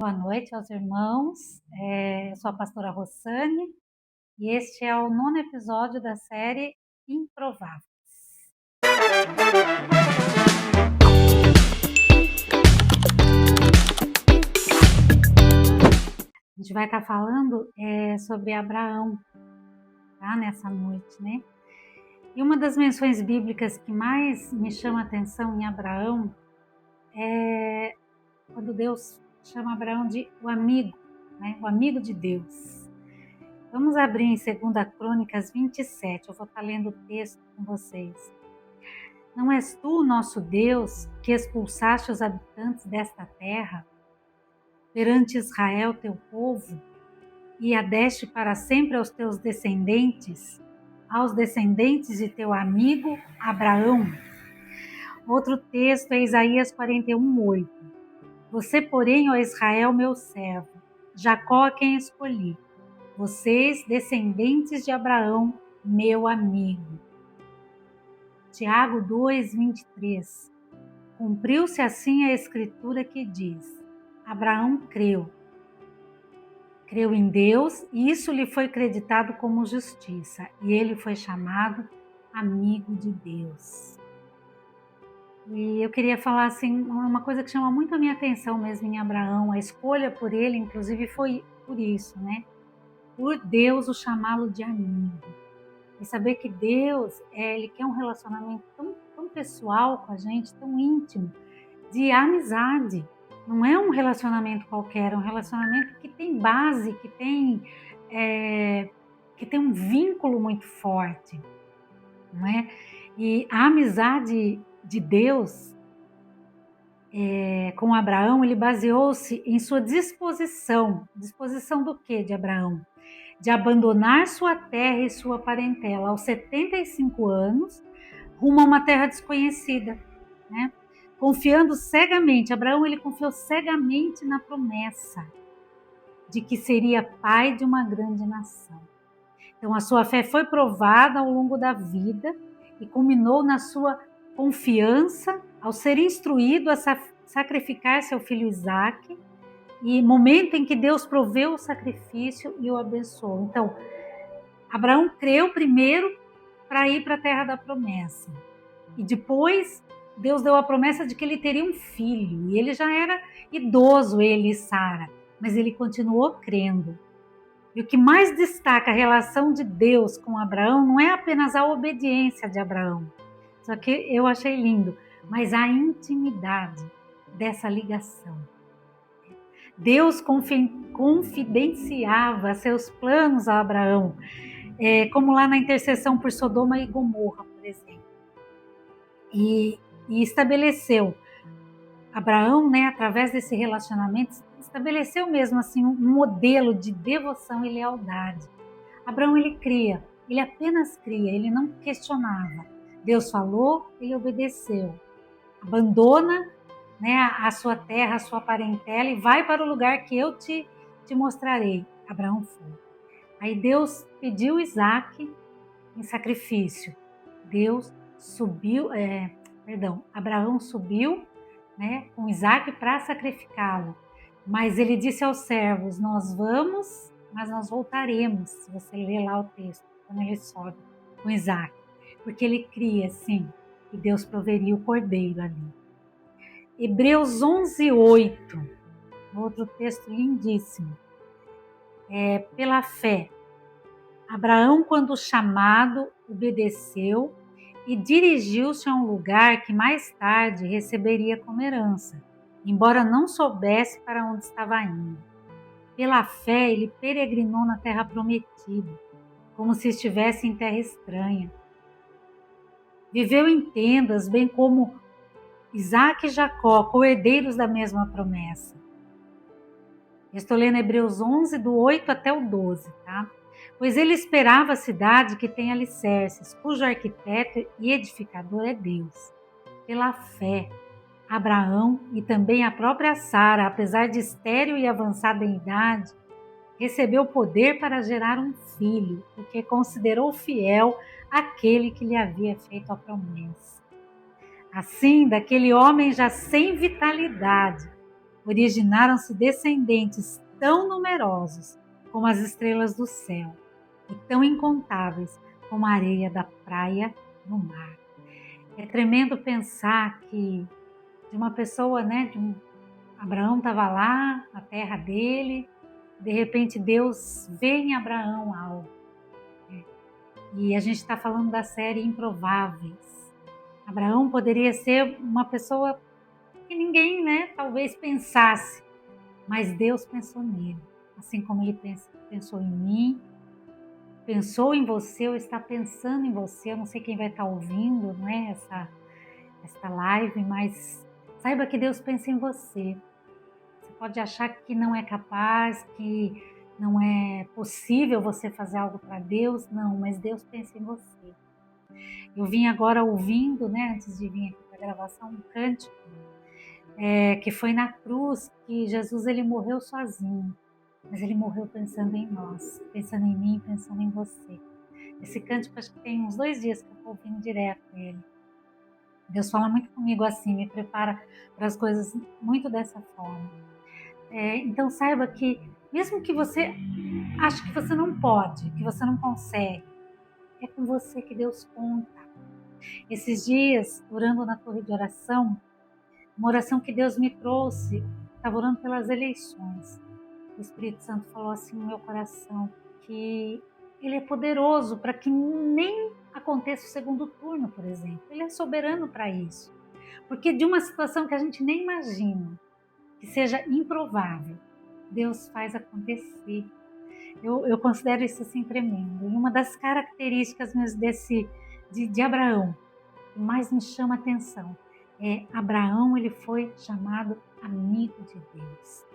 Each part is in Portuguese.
Boa noite aos irmãos, eu sou a pastora Rossane e este é o 9º episódio da série Improváveis. A gente vai estar falando sobre Abraão, tá? Nessa noite, né? E uma das menções bíblicas que mais me chama a atenção em Abraão é quando Deus chama Abraão de o amigo, né? O amigo de Deus. Vamos abrir em 2 Crônicas 27, eu vou estar lendo o texto com vocês. Não és tu, nosso Deus, que expulsaste os habitantes desta terra, perante Israel, teu povo, e a deste para sempre aos teus descendentes, aos descendentes de teu amigo Abraão? Outro texto é Isaías 41:8. Você, porém, ó Israel, meu servo, Jacó a quem escolhi, vocês, descendentes de Abraão, meu amigo. Tiago 2:23. Cumpriu-se assim a escritura que diz: Abraão creu em Deus e isso lhe foi creditado como justiça, e ele foi chamado amigo de Deus. E eu queria falar assim, uma coisa que chama muito a minha atenção mesmo em Abraão, a escolha por ele, inclusive, foi por isso, né? Por Deus o chamá-lo de amigo. E saber que Deus, ele quer um relacionamento tão pessoal com a gente, tão íntimo, de amizade. Não é um relacionamento qualquer, é um relacionamento que tem base, que tem um vínculo muito forte, não é? E a amizade de Deus com Abraão, ele baseou-se em sua disposição. Disposição do quê de Abraão? De abandonar sua terra e sua parentela aos 75 anos, rumo a uma terra desconhecida, né? Confiando cegamente, Abraão ele confiou cegamente na promessa de que seria pai de uma grande nação. Então a sua fé foi provada ao longo da vida e culminou na sua confiança ao ser instruído a sacrificar seu filho Isaque, e momento em que Deus proveu o sacrifício e o abençoou. Então, Abraão creu primeiro para ir para a terra da promessa. E depois, Deus deu a promessa de que ele teria um filho. E ele já era idoso, ele e Sara. Mas ele continuou crendo. E o que mais destaca a relação de Deus com Abraão não é apenas a obediência de Abraão. Só que eu achei lindo. Mas a intimidade dessa ligação. Deus confidenciava seus planos a Abraão, como lá na intercessão por Sodoma e Gomorra, por exemplo. E estabeleceu, Abraão, né, através desse relacionamento, estabeleceu mesmo assim um modelo de devoção e lealdade. Abraão, ele cria, ele apenas cria, ele não questionava. Deus falou, ele obedeceu. Abandona, né, a sua terra, a sua parentela e vai para o lugar que eu te mostrarei. Abraão foi. Aí Deus pediu Isaque em sacrifício. Abraão subiu, né, com Isaque para sacrificá-lo. Mas ele disse aos servos: nós vamos, mas nós voltaremos. Se você ler lá o texto, quando ele sobe com Isaque. Porque ele cria, sim, que Deus proveria o cordeiro ali. Hebreus 11:8, outro texto lindíssimo. Pela fé, Abraão, quando chamado, obedeceu e dirigiu-se a um lugar que mais tarde receberia como herança, embora não soubesse para onde estava indo. Pela fé, ele peregrinou na terra prometida, como se estivesse em terra estranha. Viveu em tendas, bem como Isaque e Jacó, co-herdeiros da mesma promessa. Eu estou lendo Hebreus 11, do 8 até o 12, tá? Pois ele esperava a cidade que tem alicerces, cujo arquiteto e edificador é Deus. Pela fé, Abraão e também a própria Sara, apesar de estéril e avançada em idade, recebeu poder para gerar um filho, porque considerou fiel aquele que lhe havia feito a promessa. Assim, daquele homem já sem vitalidade, originaram-se descendentes tão numerosos como as estrelas do céu e tão incontáveis como a areia da praia no mar. É tremendo pensar que de uma pessoa, né, Abraão estava lá, na terra dele, de repente Deus vê em Abraão algo. E a gente está falando da série Improváveis. Abraão poderia ser uma pessoa que ninguém, né, talvez pensasse, mas Deus pensou nele, assim como ele pensou em mim, pensou em você ou está pensando em você. Eu não sei quem vai estar ouvindo, né, esta live, mas saiba que Deus pensa em você. Você pode achar que não é capaz, que não é possível você fazer algo para Deus, não, mas Deus pensa em você. Eu vim agora ouvindo, né, antes de vir aqui para a gravação, um cântico que foi na cruz, que Jesus ele morreu sozinho, mas ele morreu pensando em nós, pensando em mim, pensando em você. Esse cântico acho que tem uns 2 dias que eu estou ouvindo direto ele. Deus fala muito comigo assim, me prepara para as coisas muito dessa forma. Então saiba que mesmo que você ache que você não pode, que você não consegue, é com você que Deus conta. Esses dias, orando na torre de oração, uma oração que Deus me trouxe, estava orando pelas eleições. O Espírito Santo falou assim no meu coração, que Ele é poderoso para que nem aconteça o segundo turno, por exemplo. Ele é soberano para isso. Porque de uma situação que a gente nem imagina, que seja improvável, Deus faz acontecer. Eu considero isso assim tremendo. E uma das características mesmo de Abraão, que mais me chama a atenção, Abraão ele foi chamado amigo de Deus.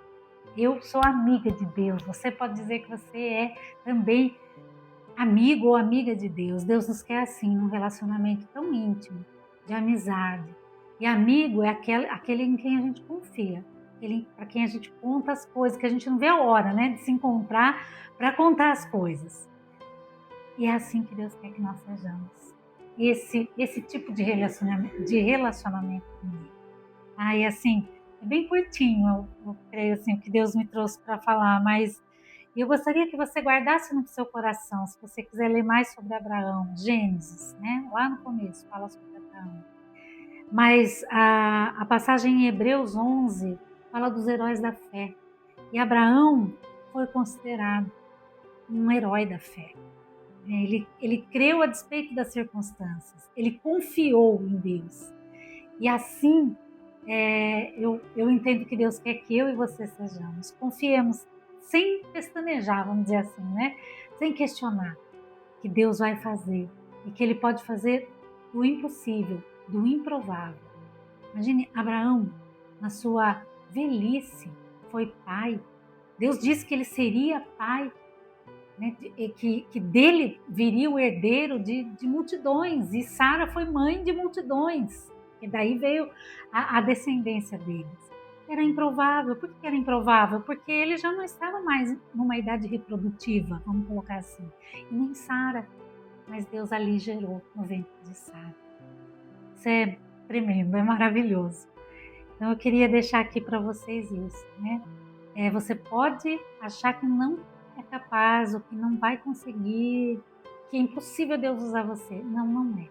Eu sou amiga de Deus. Você pode dizer que você é também amigo ou amiga de Deus. Deus nos quer assim, num relacionamento tão íntimo, de amizade. E amigo é aquele em quem a gente confia, para quem a gente conta as coisas, que a gente não vê a hora, né, de se encontrar para contar as coisas. E é assim que Deus quer que nós sejamos. Esse tipo de relacionamento comigo. E assim, é bem curtinho, eu creio assim, o que Deus me trouxe para falar, mas eu gostaria que você guardasse no seu coração, se você quiser ler mais sobre Abraão, Gênesis, né? Lá no começo fala sobre Abraão. Mas a passagem em Hebreus 11 fala dos heróis da fé. E Abraão foi considerado um herói da fé. Ele creu a despeito das circunstâncias, ele confiou em Deus. E assim, eu entendo que Deus quer que eu e você sejamos. Confiemos sem pestanejar, vamos dizer assim, né? Sem questionar que Deus vai fazer e que Ele pode fazer do impossível, do improvável. Imagine Abraão, na sua velhice, foi pai. Deus disse que ele seria pai, né? Que dele viria o herdeiro de multidões, e Sara foi mãe de multidões. E daí veio a descendência deles. Era improvável. Por que era improvável? Porque ele já não estava mais numa idade reprodutiva, vamos colocar assim. E nem Sara. Mas Deus ali gerou no ventre de Sara. Isso é tremendo, é maravilhoso. Então eu queria deixar aqui para vocês isso, né? Você pode achar que não é capaz, ou que não vai conseguir, que é impossível Deus usar você. Não, não é.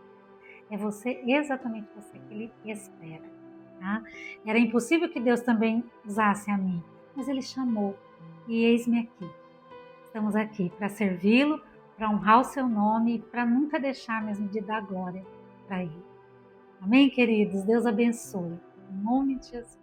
É você, exatamente você que Ele espera. Tá? Era impossível que Deus também usasse a mim, mas Ele chamou. E eis-me aqui. Estamos aqui para servi-lo, para honrar o seu nome e para nunca deixar mesmo de dar glória para Ele. Amém, queridos? Deus abençoe. Em nome de Jesus.